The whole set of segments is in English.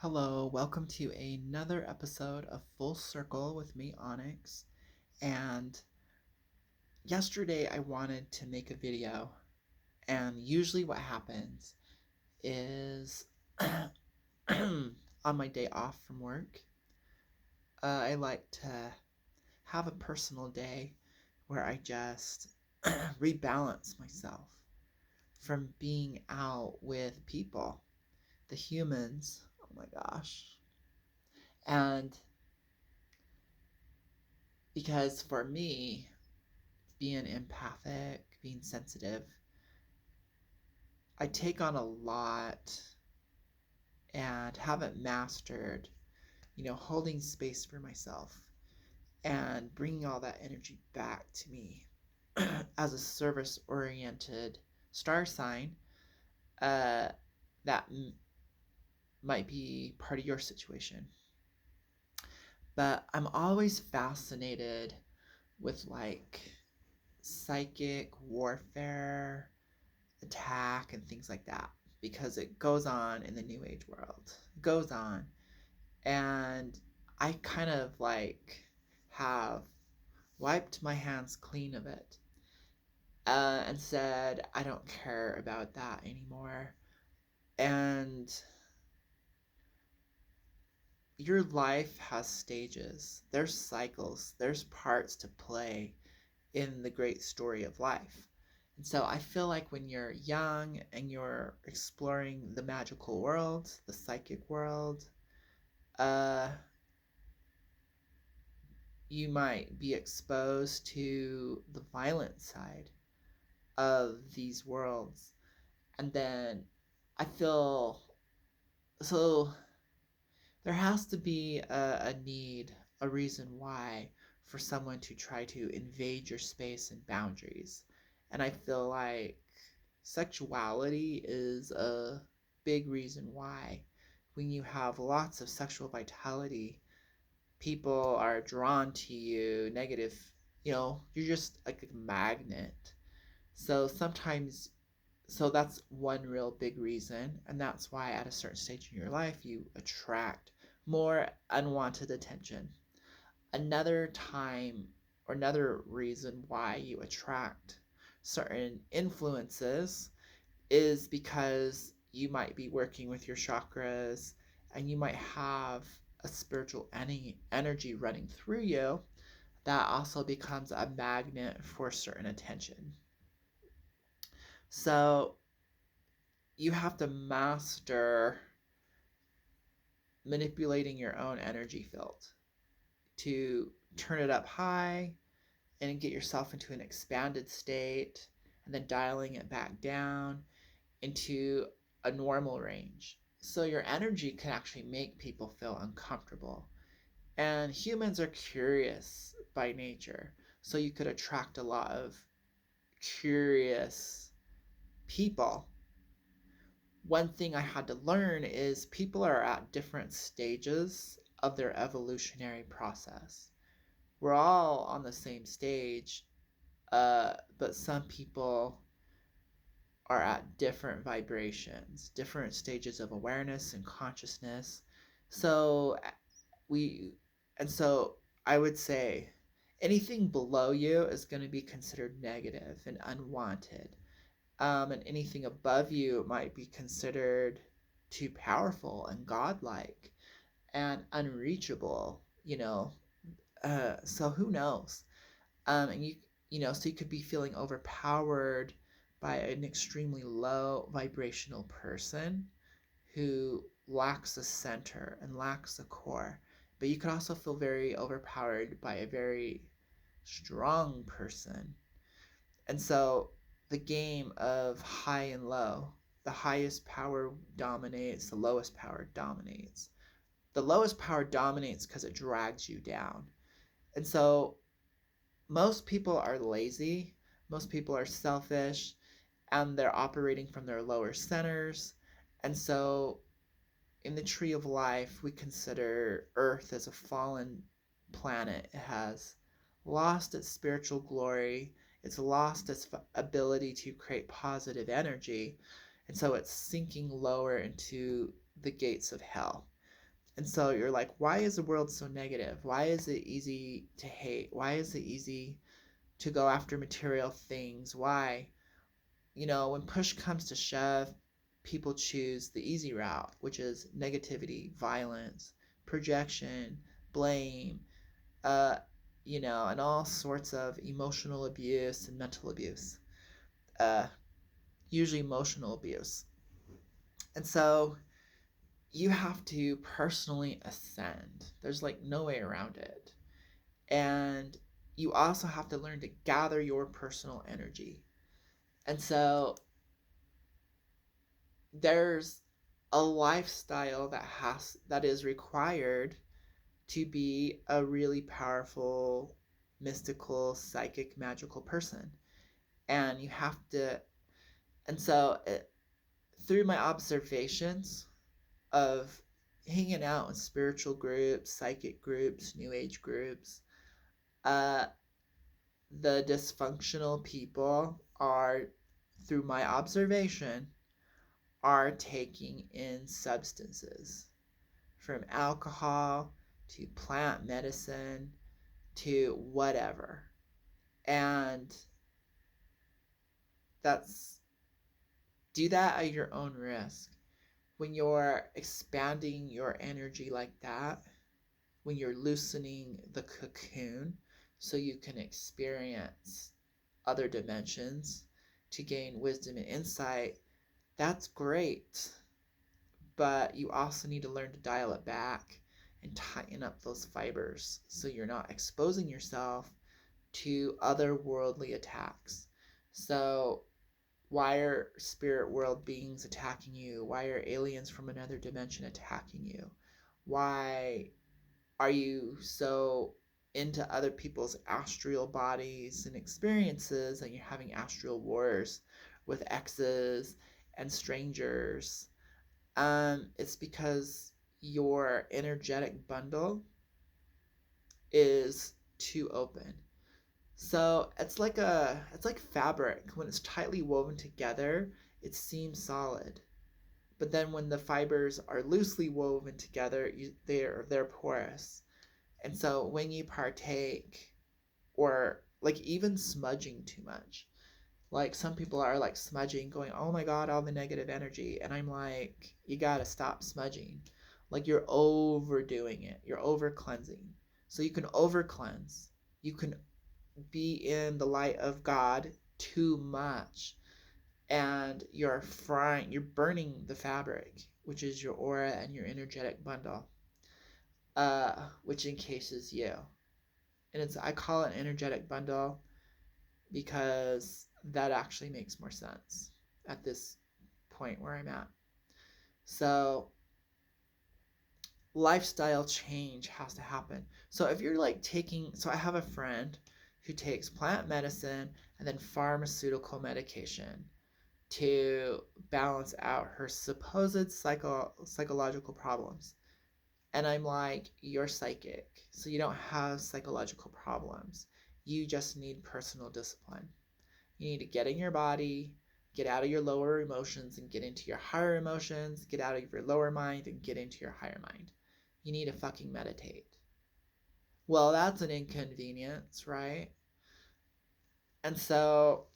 Hello, welcome to another episode of Full Circle with me, Onyx. And yesterday I wanted to make a video, and usually what happens is on my day off from work, I like to have a personal day where I just rebalance myself from being out with people, the humans. Oh my gosh. And because for me, being empathic, being sensitive, I take on a lot and haven't mastered, holding space for myself and bringing all that energy back to me as a service oriented star sign. Uh, that might be part of your situation. But I'm always fascinated with like psychic warfare, attack, and things like that because it goes on in the new age world. It goes on. And I kind of like have wiped my hands clean of it and said, I don't care about that anymore. And your life has stages, there's cycles, there's parts to play in the great story of life. And so I feel like when you're young and you're exploring the magical world, the psychic world, uh, you might be exposed to the violent side of these worlds. And then I feel so there has to be a need, a reason why for someone to try to invade your space and boundaries. And I feel like sexuality is a big reason why. When you have lots of sexual vitality, people are drawn to you, negative, you're just like a magnet. So sometimes, so that's one real big reason. And that's why at a certain stage in your life, you attract more unwanted attention. Another time, or another reason why you attract certain influences is because you might be working with your chakras and you might have a spiritual energy running through you that also becomes a magnet for certain attention. So you have to master manipulating your own energy field to turn it up high and get yourself into an expanded state and then dialing it back down into a normal range. So your energy can actually make people feel uncomfortable. And humans are curious by nature. So you could attract a lot of curious people. One thing I had to learn is people are at different stages of their evolutionary process. We're all on the same stage, but some people are at different vibrations, different stages of awareness and consciousness. So we, and so I would say anything below you is going to be considered negative and unwanted. And anything above you might be considered too powerful and godlike and unreachable, so who knows? And so you could be feeling overpowered by an extremely low vibrational person who lacks a center and lacks a core. But you could also feel very overpowered by a very strong person. And so the game of high and low, the highest power dominates, the lowest power dominates. The lowest power dominates because it drags you down. And so most people are lazy, most people are selfish, and they're operating from their lower centers. And so in the tree of life, we consider Earth as a fallen planet. It has lost its spiritual glory, it's lost its ability to create positive energy, and so it's sinking lower into the gates of hell. And so you're like, why is the world so negative? Why is it easy to hate? Why is it easy to go after material things? Why? When push comes to shove, people choose the easy route, which is negativity, violence, projection, blame, uh, and all sorts of emotional abuse and mental abuse. Uh, Usually emotional abuse. And so you have to personally ascend. There's like no way around it. And you also have to learn to gather your personal energy. And so there's a lifestyle that is required to be a really powerful, mystical, psychic, magical person. And you have to, and so through my observations of hanging out in spiritual groups, psychic groups, new age groups, uh, the dysfunctional people are, through my observation, are taking in substances from alcohol to plant medicine to whatever. And that's, do that at your own risk. When you're expanding your energy like that, when you're loosening the cocoon so you can experience other dimensions to gain wisdom and insight, that's great. But you also need to learn to dial it back and tighten up those fibers so you're not exposing yourself to otherworldly attacks. So, why are spirit world beings attacking you? Why are aliens from another dimension attacking you? Why are you so into other people's astral bodies and experiences and you're having astral wars with exes and strangers? It's because your energetic bundle is too open. So it's like fabric. When it's tightly woven together, it seems solid. But then when the fibers are loosely woven together, they're porous. And so when you partake, or like even smudging too much, like some people are like smudging, going, oh my God, all the negative energy. And I'm like, you gotta stop smudging. Like you're overdoing it, you're over cleansing. So you can over cleanse. You can be in the light of God too much. And you're burning the fabric, which is your aura and your energetic bundle, which encases you. And I call it an energetic bundle because that actually makes more sense at this point where I'm at. So lifestyle change has to happen. So if you're like so I have a friend who takes plant medicine and then pharmaceutical medication to balance out her supposed psychological problems. And I'm like, you're psychic, so you don't have psychological problems. You just need personal discipline. You need to get in your body, get out of your lower emotions and get into your higher emotions, get out of your lower mind and get into your higher mind. You need to fucking meditate. Well, that's an inconvenience, right? And so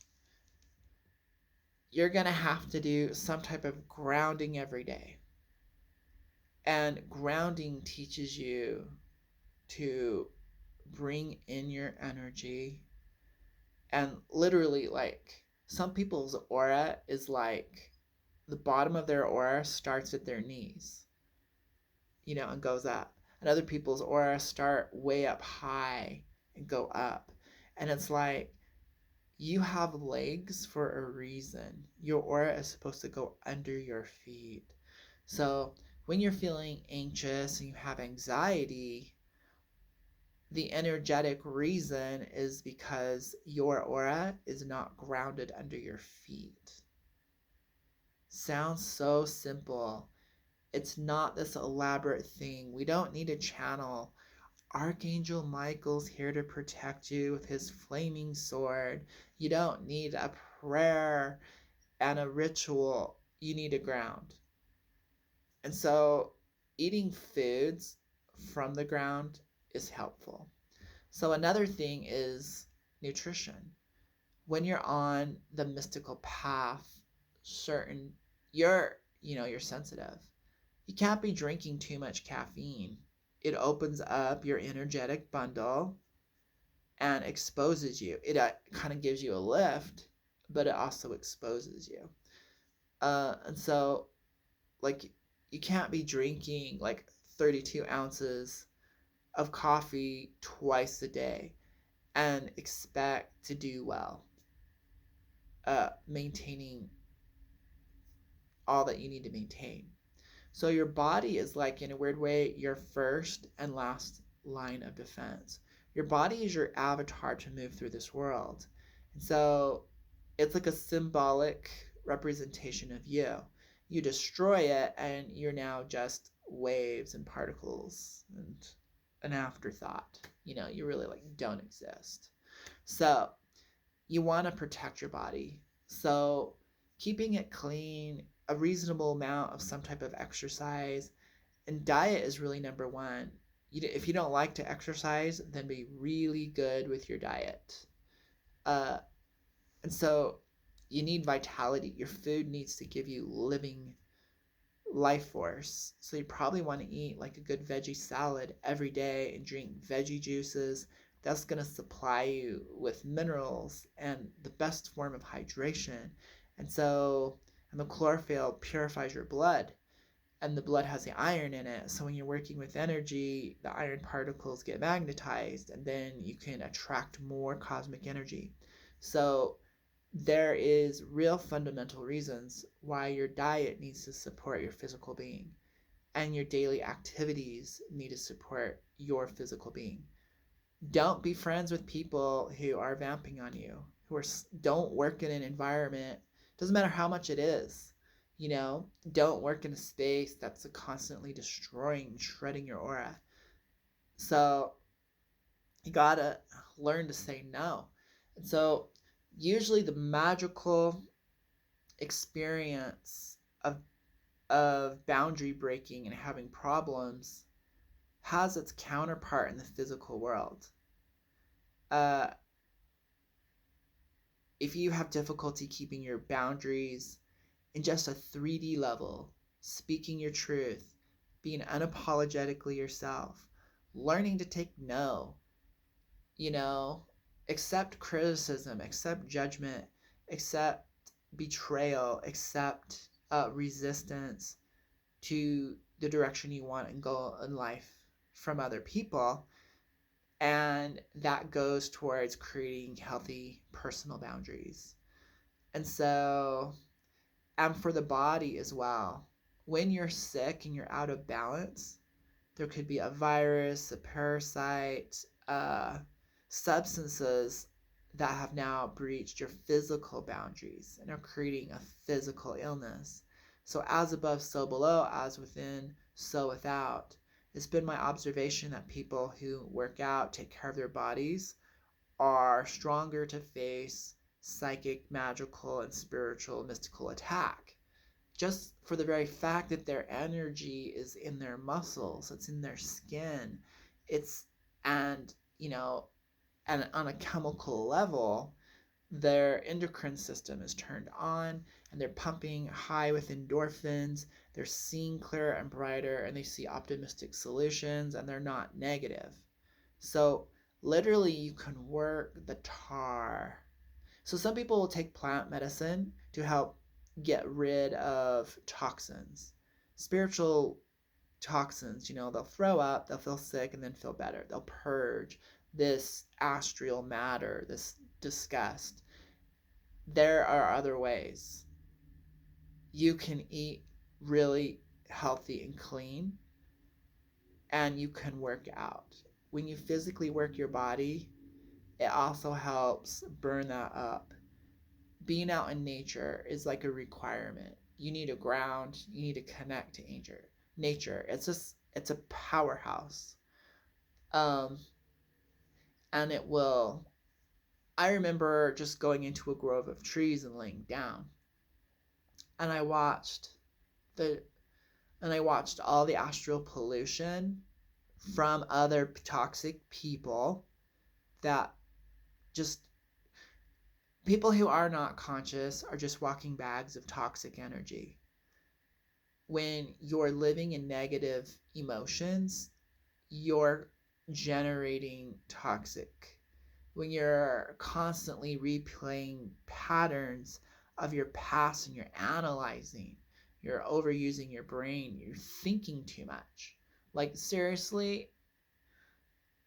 you're going to have to do some type of grounding every day. And grounding teaches you to bring in your energy. And literally, like, some people's aura is like the bottom of their aura starts at their knees, and goes up. And other people's aura start way up high and go up. And it's like, you have legs for a reason. Your aura is supposed to go under your feet. So when you're feeling anxious and you have anxiety, the energetic reason is because your aura is not grounded under your feet. Sounds so simple. It's not this elaborate thing. We don't need a channel. Archangel Michael's here to protect you with his flaming sword. You don't need a prayer and a ritual. You need a ground. And so eating foods from the ground is helpful. So another thing is nutrition. When you're on the mystical path, certain you're sensitive. You can't be drinking too much caffeine. It opens up your energetic bundle and exposes you. It kind of gives you a lift, but it also exposes you. And so, like, you can't be drinking like 32 ounces of coffee twice a day and expect to do well, maintaining all that you need to maintain. So your body is like, in a weird way, your first and last line of defense. Your body is your avatar to move through this world. And so it's like a symbolic representation of you. You destroy it, and you're now just waves and particles and an afterthought. You really like don't exist. So you want to protect your body. So keeping it clean, a reasonable amount of some type of exercise, and diet is really number one. If you don't like to exercise, then be really good with your diet. Uh, and so you need vitality. Your food needs to give you living life force. So you probably want to eat like a good veggie salad every day and drink veggie juices. That's going to supply you with minerals and the best form of hydration. And the chlorophyll purifies your blood, and the blood has the iron in it. So when you're working with energy, the iron particles get magnetized, and then you can attract more cosmic energy. So there is real fundamental reasons why your diet needs to support your physical being, and your daily activities need to support your physical being. Don't be friends with people who are vamping on you, don't work in an environment, doesn't matter how much it is, don't work in a space that's constantly destroying, shredding your aura. So you gotta learn to say no. And so usually the magical experience of boundary breaking and having problems has its counterpart in the physical world. Uh, if you have difficulty keeping your boundaries in just a 3D level, speaking your truth, being unapologetically yourself, learning to take no, you know, accept criticism, accept judgment, accept betrayal, accept resistance to the direction you want and go in life from other people. And that goes towards creating healthy personal boundaries. And so, and for the body as well, when you're sick and you're out of balance, there could be a virus, a parasite, substances that have now breached your physical boundaries and are creating a physical illness. So, as above, so below, as within, so without. It's been my observation that people who work out, take care of their bodies, are stronger to face psychic, magical, and spiritual, mystical attack. Just for the very fact that their energy is in their muscles, it's in their skin, it's, and, and on a chemical level, their endocrine system is turned on, and they're pumping high with endorphins, they're seeing clearer and brighter, and they see optimistic solutions, and they're not negative. So literally you can work the tar. So some people will take plant medicine to help get rid of toxins, spiritual toxins. They'll throw up, they'll feel sick, and then feel better. They'll purge this astral matter, this disgust. There are other ways. You can eat really healthy and clean, and you can work out. When you physically work your body, it also helps burn that up. Being out in nature is like a requirement. You need to ground, you need to connect to nature. It's a powerhouse. Um, and it will. I remember just going into a grove of trees and laying down, and I watched the and I watched all the astral pollution from other toxic people that just people who are not conscious are just walking bags of toxic energy. When you're living in negative emotions, you're generating toxic. When you're constantly replaying patterns of your past and you're analyzing, you're overusing your brain, you're thinking too much. Like, seriously,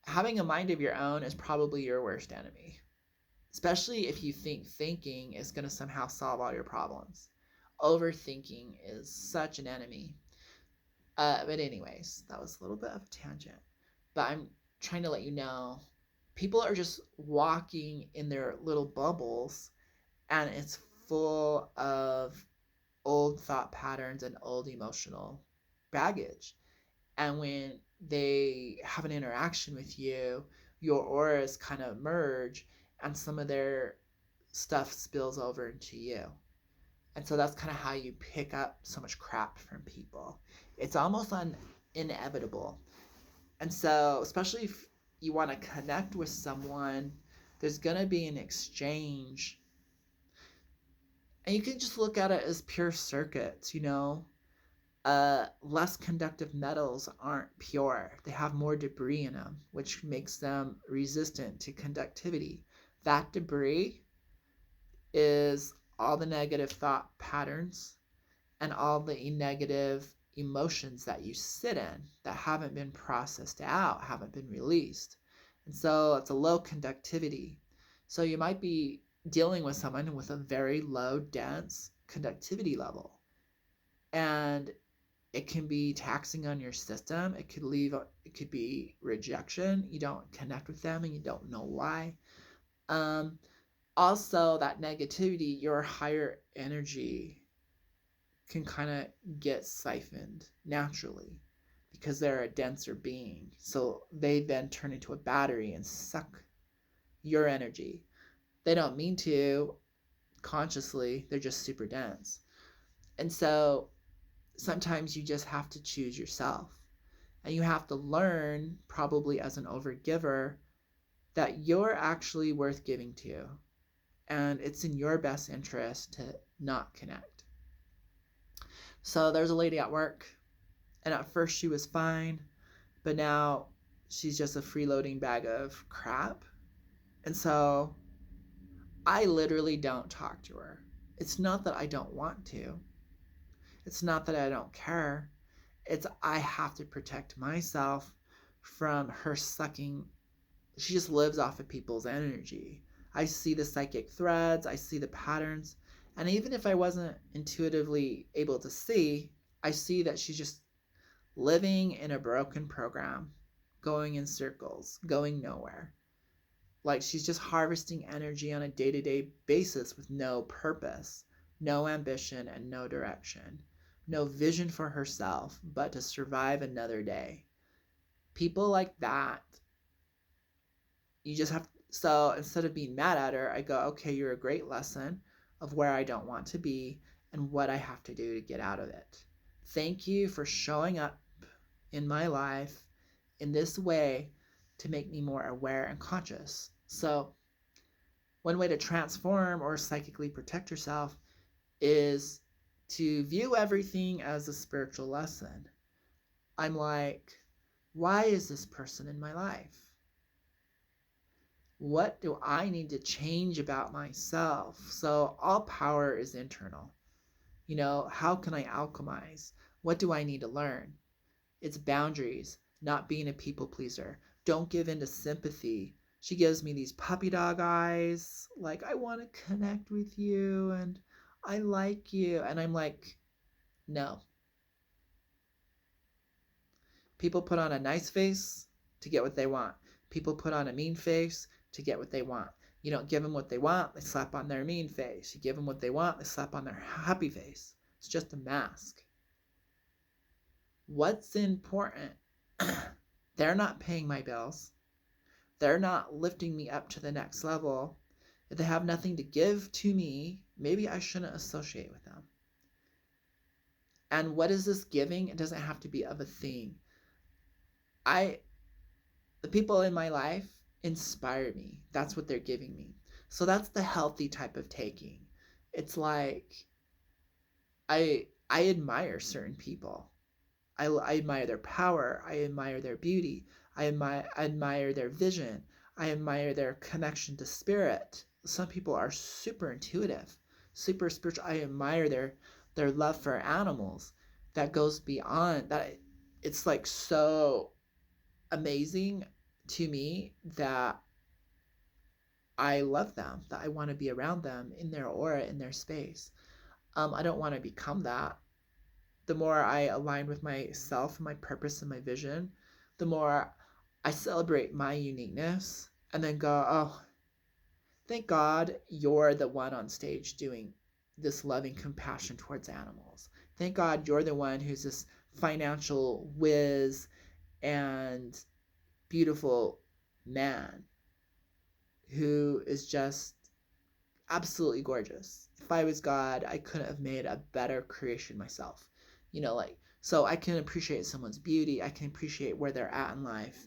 having a mind of your own is probably your worst enemy, especially if you think thinking is going to somehow solve all your problems. Overthinking is such an enemy. But anyways, that was a little bit of a tangent. But I'm trying to let you know, people are just walking in their little bubbles, and it's full of old thought patterns and old emotional baggage. And when they have an interaction with you, your auras kind of merge, and some of their stuff spills over into you. And so that's kind of how you pick up so much crap from people. It's almost inevitable. And so, especially if you want to connect with someone, there's going to be an exchange. And you can just look at it as pure circuits, less conductive metals aren't pure. They have more debris in them, which makes them resistant to conductivity. That debris is all the negative thought patterns and all the negative emotions that you sit in that haven't been processed out, haven't been released. And so it's a low conductivity. So you might be dealing with someone with a very low, dense conductivity level. And it can be taxing on your system. It could be rejection. You don't connect with them and you don't know why. Also, that negativity, your higher energy can kind of get siphoned naturally because they're a denser being. So they then turn into a battery and suck your energy. They don't mean to consciously, they're just super dense. And so sometimes you just have to choose yourself. And you have to learn, probably as an overgiver, that you're actually worth giving to. And it's in your best interest to not connect. So there's a lady at work, and at first she was fine, but now she's just a freeloading bag of crap. And so I literally don't talk to her. It's not that I don't want to. It's not that I don't care. It's I have to protect myself from her sucking. She just lives off of people's energy. I see the psychic threads, I see the patterns, and even if I wasn't intuitively able to see, I see that she's just living in a broken program, going in circles, going nowhere. Like she's just harvesting energy on a day-to-day basis with no purpose, no ambition, and no direction. No vision for herself but to survive another day. People like that, you just have. So instead of being mad at her, I go, okay, you're a great lesson of where I don't want to be and what I have to do to get out of it. Thank you for showing up in my life in this way to make me more aware and conscious. So one way to transform or psychically protect yourself is to view everything as a spiritual lesson. I'm like, why is this person in my life? What do I need to change about myself? So all power is internal. How can I alchemize? What do I need to learn? It's boundaries, not being a people pleaser. Don't give in to sympathy. She gives me these puppy dog eyes, like, I want to connect with you and I like you. And I'm like, no. People put on a nice face to get what they want. People put on a mean face to get what they want. You don't give them what they want, they slap on their mean face. You give them what they want, they slap on their happy face. It's just a mask. What's important? They're not paying my bills. They're not lifting me up to the next level. If they have nothing to give to me, maybe I shouldn't associate with them. And what is this giving? It doesn't have to be of a thing. The people in my life inspire me. That's what they're giving me. So that's the healthy type of taking. It's like I admire certain people. I admire their power. I admire their beauty. I admire their vision. I admire their connection to spirit. Some people are super intuitive, super spiritual. I admire their love for animals that goes beyond that. It's like so amazing to me that I love them, that I want to be around them in their aura, in their space. I don't want to become that. The more I align with myself, my purpose, and my vision, the more I celebrate my uniqueness and then go, oh, thank God you're the one on stage doing this loving compassion towards animals. Thank God you're the one who's this financial whiz and beautiful man who is just absolutely gorgeous. If I was God, I couldn't have made a better creation myself. Like, so I can appreciate someone's beauty. I can appreciate where they're at in life.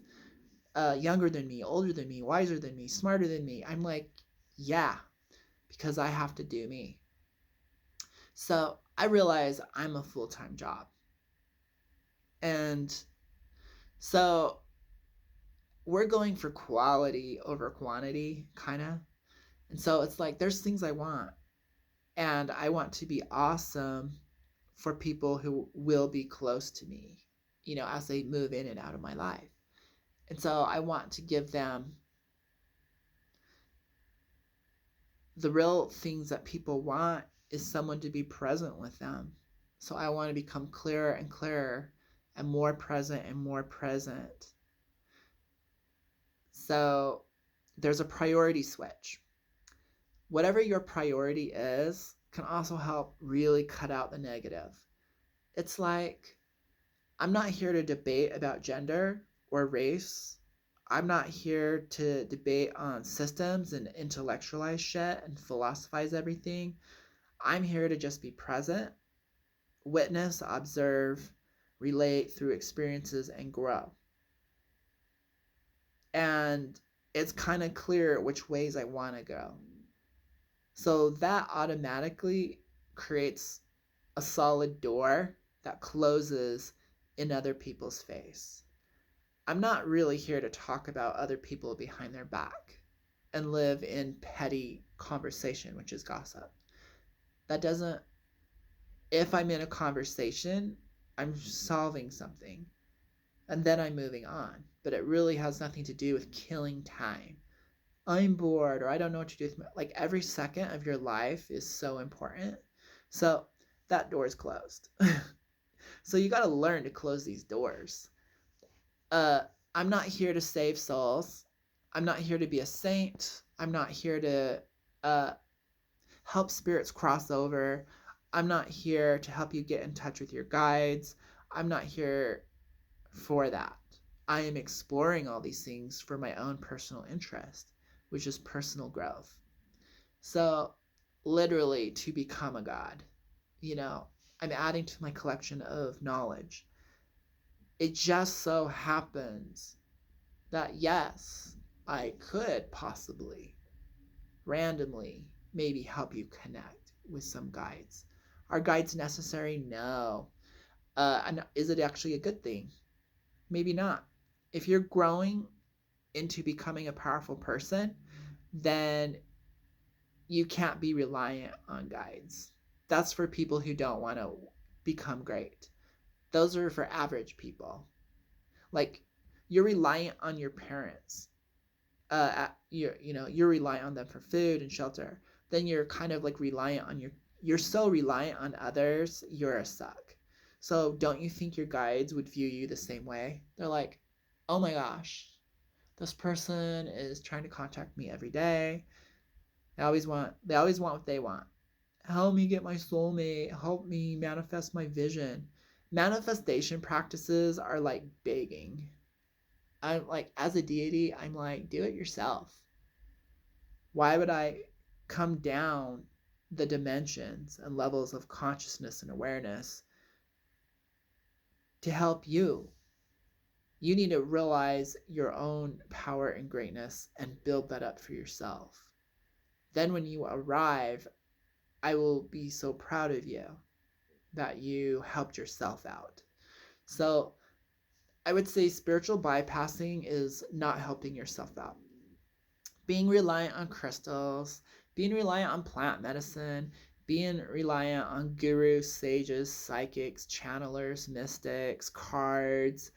Younger than me, older than me, wiser than me, smarter than me. I'm like, yeah, because I have to do me. So I realize I'm a full-time job. And so we're going for quality over quantity, kind of. And so it's like, there's things I want. And I want to be awesome for people who will be close to me, as they move in and out of my life. And so I want to give them the real things that people want is someone to be present with them. So I want to become clearer and clearer and more present and more present. So there's a priority switch. Whatever your priority is can also help really cut out the negative. It's like, I'm not here to debate about gender or race. I'm not here to debate on systems and intellectualize shit and philosophize everything. I'm here to just be present, witness, observe, relate through experiences, and grow. And it's kind of clear which ways I want to go. So that automatically creates a solid door that closes in other people's face. I'm not really here to talk about other people behind their back and live in petty conversation, which is gossip. That doesn't, if I'm in a conversation, I'm solving something and then I'm moving on. But it really has nothing to do with killing time. I'm bored or I don't know what to do with like every second of your life is so important. So that door is closed. So you got to learn to close these doors. I'm not here to save souls. I'm not here to be a saint. I'm not here to help spirits cross over. I'm not here to help you get in touch with your guides. I'm not here for that. I am exploring all these things for my own personal interest, which is personal growth. So, literally, to become a god, I'm adding to my collection of knowledge. It just so happens that, yes, I could possibly randomly maybe help you connect with some guides. Are guides necessary? No. And is it actually a good thing? Maybe not. If you're growing into becoming a powerful person, then you can't be reliant on guides. That's for people who don't want to become great. Those are for average people. Like, you're reliant on your parents. You're reliant on them for food and shelter. Then you're kind of like reliant on you're so reliant on others, you're a suck. So don't you think your guides would view you the same way? They're like, oh my gosh, this person is trying to contact me every day. They always want what they want. Help me get my soulmate. Help me manifest my vision. Manifestation practices are like begging. I'm like, as a deity, I'm like, do it yourself. Why would I come down the dimensions and levels of consciousness and awareness to help you. You need to realize your own power and greatness and build that up for yourself. Then when you arrive, I will be so proud of you that you helped yourself out. So I would say spiritual bypassing is not helping yourself out. Being reliant on crystals, being reliant on plant medicine, being reliant on gurus, sages, psychics, channelers, mystics, cards,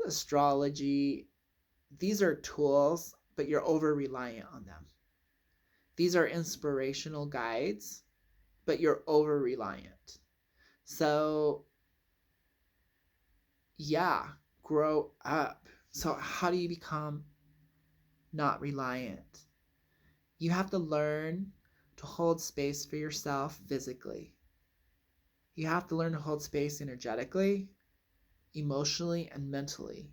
astrology. These are tools, but you're over reliant on them. These are inspirational guides, but you're over reliant. So, yeah, grow up. So, how do you become not reliant? You have to learn to hold space for yourself physically. You have to learn to hold space energetically, emotionally, and mentally.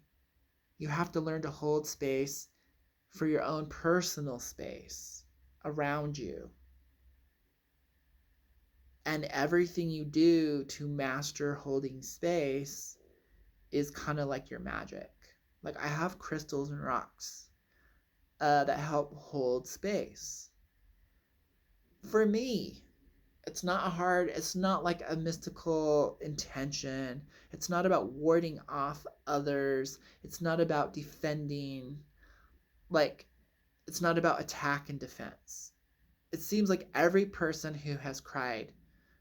You have to learn to hold space for your own personal space around you. And everything you do to master holding space is kind of like your magic. Like I have crystals and rocks that help hold space. For me, it's not like a mystical intention. It's not about warding off others. It's not about defending. Like, it's not about attack and defense. It seems like every person who has cried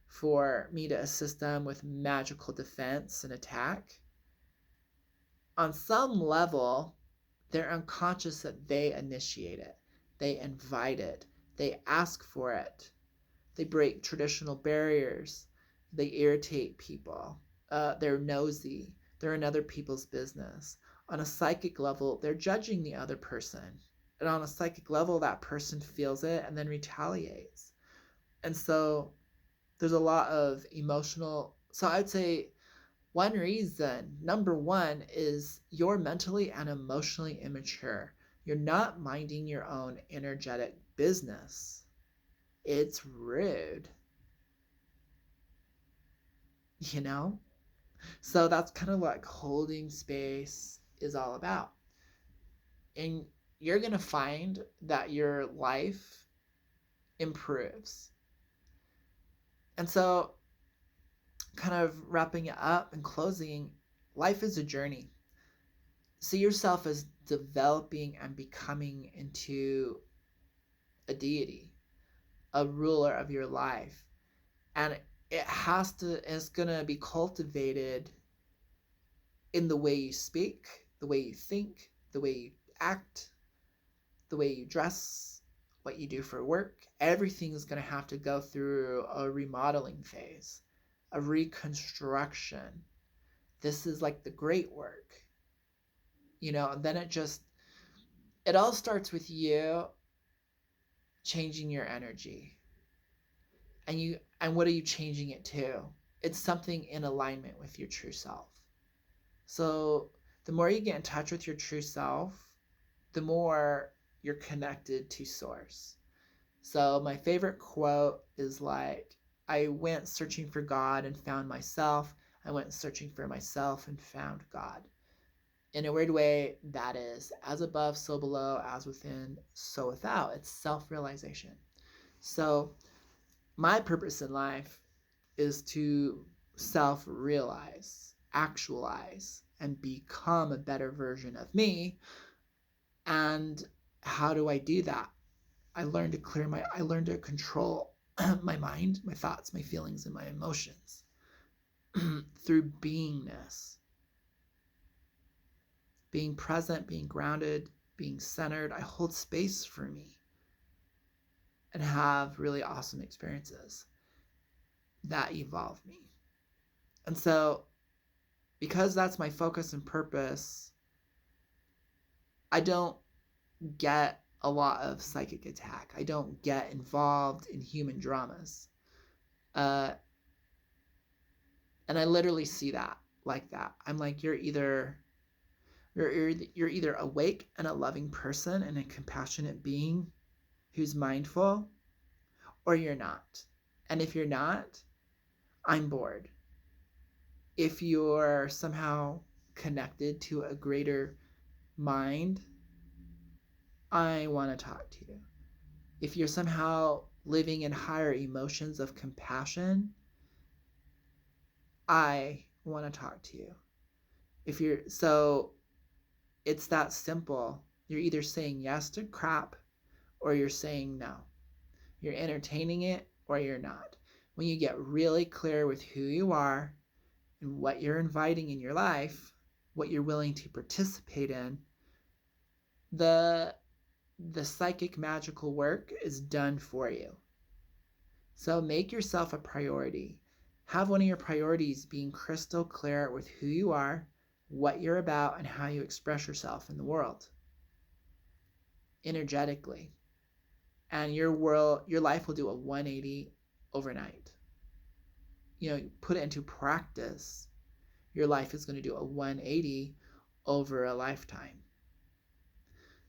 for me to assist them with magical defense and attack, on some level, they're unconscious that they initiate it, they invite it, they ask for it, they break traditional barriers, they irritate people, they're nosy, they're in other people's business. On a psychic level, they're judging the other person. And on a psychic level, that person feels it and then retaliates. And so there's a lot of emotional. So I'd say one reason, number one, is you're mentally and emotionally immature. You're not minding your own energetic business. It's rude, you know? So that's kind of what holding space is all about. And you're going to find that your life improves. And so, kind of wrapping it up and closing, life is a journey. See yourself as developing and becoming into a deity, a ruler of your life. And it's going to be cultivated in the way you speak, the way you think, the way you act, the way you dress, what you do for work. Everything is going to have to go through a remodeling phase, a reconstruction. This is like the great work, and then it all starts with you changing your energy. And what are you changing it to? It's something in alignment with your true self. So the more you get in touch with your true self, the more you're connected to source. So my favorite quote is like, I went searching for God and found myself. I went searching for myself and found God. In a weird way, that is as above, so below, as within, so without. It's self-realization. So my purpose in life is to self-realize, actualize, and become a better version of me. And how do I do that? I learned to control my mind, my thoughts, my feelings, and my emotions through beingness. Being present, being grounded, being centered. I hold space for me and have really awesome experiences that evolve me. And so, because that's my focus and purpose, I don't get a lot of psychic attack. I don't get involved in human dramas. And I literally see that like that. I'm like, you're either awake and a loving person and a compassionate being who's mindful, or you're not. And if you're not, I'm bored. If you're somehow connected to a greater mind, I want to talk to you. If you're somehow living in higher emotions of compassion, I want to talk to you. If you're so it's that simple. You're either saying yes to crap or you're saying no. You're entertaining it or you're not. When you get really clear with who you are and what you're inviting in your life, what you're willing to participate in, the psychic magical work is done for you. So make yourself a priority. Have one of your priorities being crystal clear with who you are, what you're about, and how you express yourself in the world energetically. And your life will do a 180 overnight. Put it into practice. Your life is going to do a 180 over a lifetime.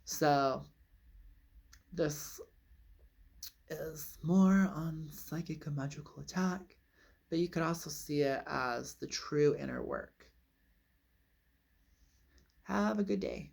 So this is more on psychic and magical attack, but you could also see it as the true inner work. Have a good day.